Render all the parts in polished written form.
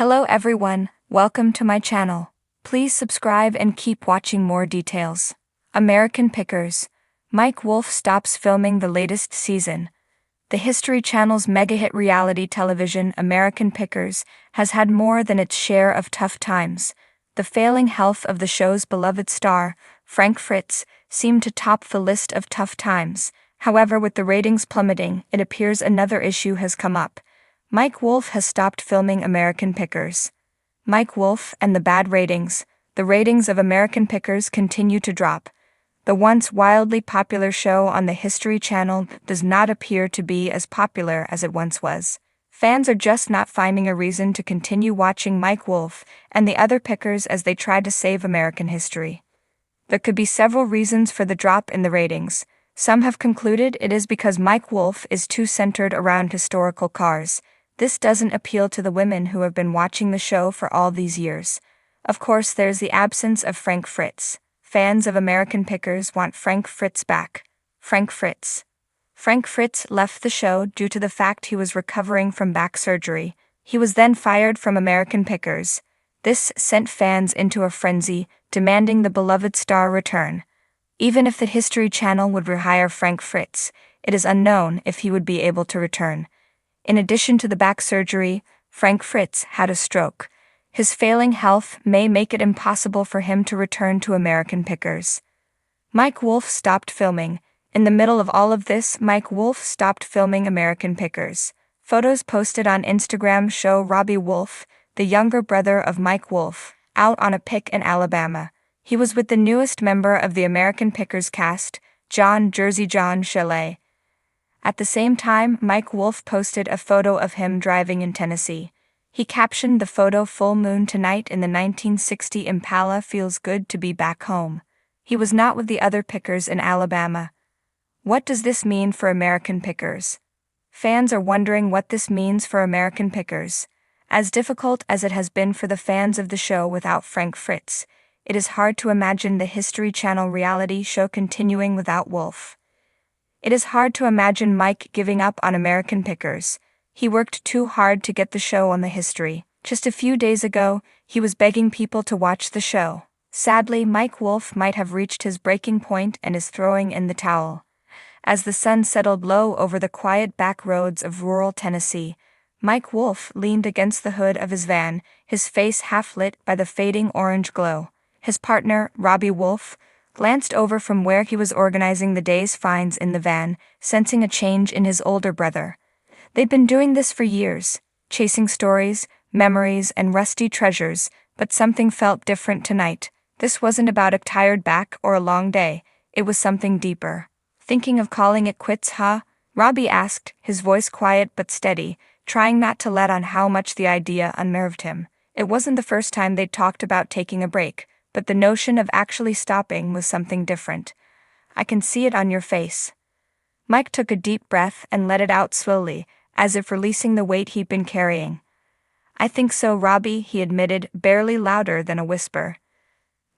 Hello everyone, welcome to my channel. Please subscribe and keep watching more details. American Pickers. Mike Wolfe stops filming the latest season. The History Channel's mega-hit reality television American Pickers has had more than its share of tough times. The failing health of the show's beloved star, Frank Fritz, seemed to top the list of tough times. However, with the ratings plummeting, it appears another issue has come up. Mike Wolfe has stopped filming American Pickers. Mike Wolfe and the bad ratings. The ratings of American Pickers continue to drop. The once wildly popular show on the History Channel does not appear to be as popular as it once was. Fans are just not finding a reason to continue watching Mike Wolfe and the other pickers as they try to save American history. There could be several reasons for the drop in the ratings. Some have concluded it is because Mike Wolfe is too centered around historical cars. This doesn't appeal to the women who have been watching the show for all these years. Of course, there's the absence of Frank Fritz. Fans of American Pickers want Frank Fritz back. Frank Fritz. Frank Fritz left the show due to the fact he was recovering from back surgery. He was then fired from American Pickers. This sent fans into a frenzy, demanding the beloved star return. Even if the History Channel would rehire Frank Fritz, it is unknown if he would be able to return. In addition to the back surgery, Frank Fritz had a stroke. His failing health may make it impossible for him to return to American Pickers. Mike Wolfe stopped filming. In the middle of all of this, Mike Wolfe stopped filming American Pickers. Photos posted on Instagram show Robbie Wolfe, the younger brother of Mike Wolfe, out on a pick in Alabama. He was with the newest member of the American Pickers cast, Jersey John Chalet. At the same time, Mike Wolfe posted a photo of him driving in Tennessee. He captioned the photo "Full moon tonight in the 1960 Impala, feels good to be back home." He was not with the other pickers in Alabama. What does this mean for American Pickers? Fans are wondering what this means for American Pickers. As difficult as it has been for the fans of the show without Frank Fritz, it is hard to imagine the History Channel reality show continuing without Wolfe. It is hard to imagine Mike giving up on American Pickers. He worked too hard to get the show on the History. Just a few days ago, he was begging people to watch the show. Sadly, Mike Wolfe might have reached his breaking point and is throwing in the towel. As the sun settled low over the quiet back roads of rural Tennessee, Mike Wolfe leaned against the hood of his van, his face half lit by the fading orange glow. His partner, Robbie Wolfe, glanced over from where he was organizing the day's finds in the van, sensing a change in his older brother. They'd been doing this for years, chasing stories, memories, and rusty treasures, but something felt different tonight. This wasn't about a tired back or a long day, it was something deeper. "Thinking of calling it quits, huh?" Robbie asked, his voice quiet but steady, trying not to let on how much the idea unnerved him. It wasn't the first time they'd talked about taking a break, but the notion of actually stopping was something different. "I can see it on your face." Mike took a deep breath and let it out slowly, as if releasing the weight he'd been carrying. "I think so, Robbie," he admitted, barely louder than a whisper.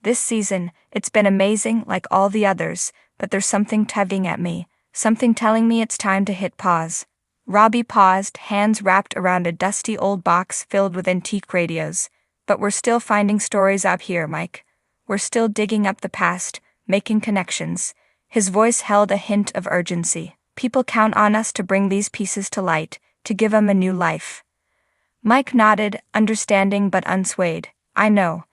"This season, it's been amazing like all the others, but there's something tugging at me, something telling me it's time to hit pause." Robbie paused, hands wrapped around a dusty old box filled with antique radios. "But we're still finding stories out here, Mike. We're still digging up the past, making connections." His voice held a hint of urgency. "People count on us to bring these pieces to light, to give them a new life." Mike nodded, understanding but unswayed. "I know.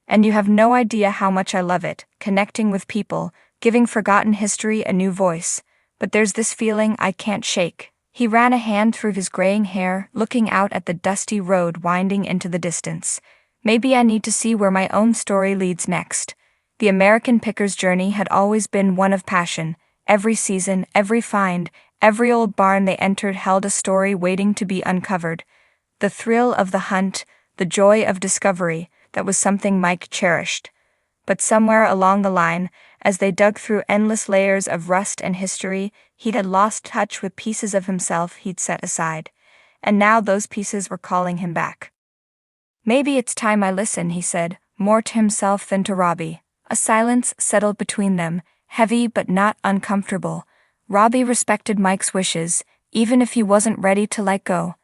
And you have no idea how much I love it, connecting with people, giving forgotten history a new voice. But there's this feeling I can't shake." He ran a hand through his graying hair, looking out at the dusty road winding into the distance. "Maybe I need to see where my own story leads next." The American Pickers' journey had always been one of passion. Every season, every find, every old barn they entered held a story waiting to be uncovered. The thrill of the hunt, the joy of discovery, that was something Mike cherished. But somewhere along the line, as they dug through endless layers of rust and history, he had lost touch with pieces of himself he'd set aside. And now those pieces were calling him back. "Maybe it's time I listen," he said, more to himself than to Robbie. A silence settled between them, heavy but not uncomfortable. Robbie respected Mike's wishes, even if he wasn't ready to let go.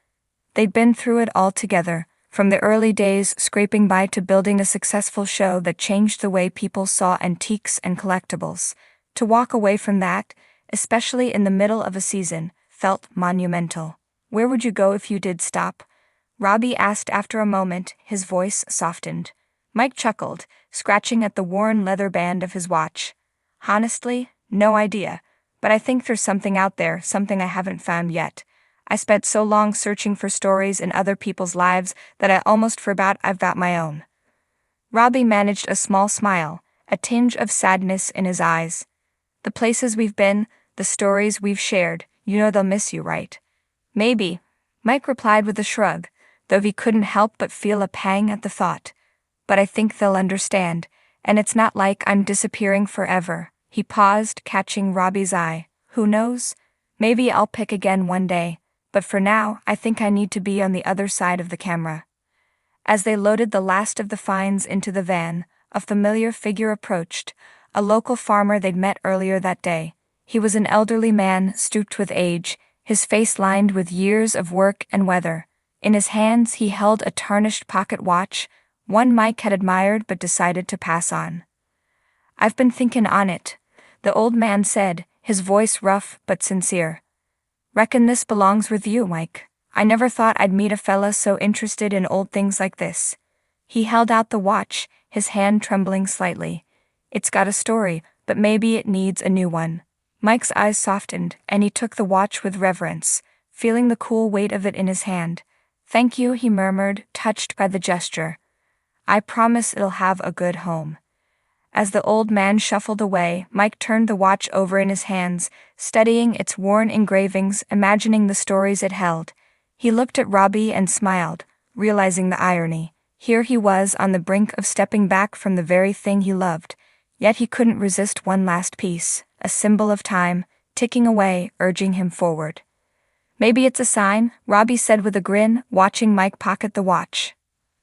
They'd been through it all together, from the early days scraping by to building a successful show that changed the way people saw antiques and collectibles. To walk away from that, especially in the middle of a season, felt monumental. Where would you go if you did stop? Robbie asked after a moment, his voice softened. Mike chuckled, scratching at the worn leather band of his watch. Honestly, no idea, but I think there's something out there, something I haven't found yet. I spent so long searching for stories in other people's lives that I almost forgot I've got my own. Robbie managed a small smile, a tinge of sadness in his eyes. The places we've been, the stories we've shared, you know they'll miss you, right? Maybe, Mike replied with a shrug, though he couldn't help but feel a pang at the thought. But I think they'll understand, and it's not like I'm disappearing forever. He paused, catching Robbie's eye. Who knows? Maybe I'll pick again one day, but for now, I think I need to be on the other side of the camera. As they loaded the last of the finds into the van, a familiar figure approached, a local farmer they'd met earlier that day. He was an elderly man, stooped with age, his face lined with years of work and weather. In his hands he held a tarnished pocket watch, one Mike had admired but decided to pass on. I've been thinking on it, the old man said, his voice rough but sincere. Reckon this belongs with you, Mike. I never thought I'd meet a fella so interested in old things like this. He held out the watch, his hand trembling slightly. It's got a story, but maybe it needs a new one. Mike's eyes softened, and he took the watch with reverence, feeling the cool weight of it in his hand. Thank you, he murmured, touched by the gesture. I promise it'll have a good home. As the old man shuffled away, Mike turned the watch over in his hands, studying its worn engravings, imagining the stories it held. He looked at Robbie and smiled, realizing the irony. Here he was on the brink of stepping back from the very thing he loved, yet he couldn't resist one last piece, a symbol of time, ticking away, urging him forward. Maybe it's a sign, Robbie said with a grin, watching Mike pocket the watch.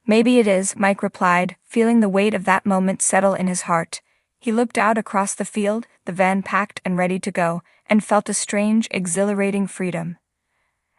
Maybe it is, Mike replied, feeling the weight of that moment settle in his heart. He looked out across the field, the van packed and ready to go, and felt a strange, exhilarating freedom.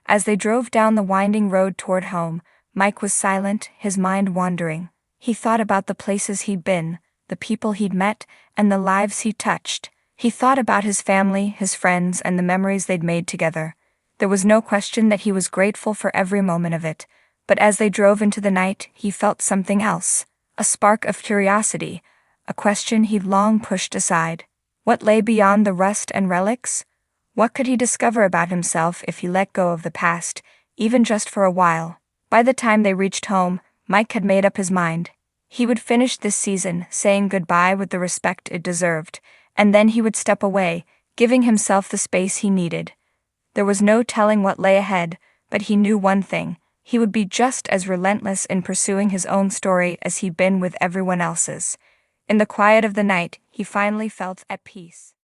As they drove down the winding road toward home, Mike was silent, his mind wandering. He thought about the places he'd been, the people he'd met, and the lives he'd touched. He thought about his family, his friends, and the memories they'd made together. There was no question that he was grateful for every moment of it. But as they drove into the night, he felt something else, a spark of curiosity, a question he'd long pushed aside. What lay beyond the rust and relics? What could he discover about himself if he let go of the past, even just for a while? By the time they reached home, Mike had made up his mind. He would finish this season, saying goodbye with the respect it deserved, and then he would step away, giving himself the space he needed. There was no telling what lay ahead, but he knew one thing. He would be just as relentless in pursuing his own story as he'd been with everyone else's. In the quiet of the night, he finally felt at peace.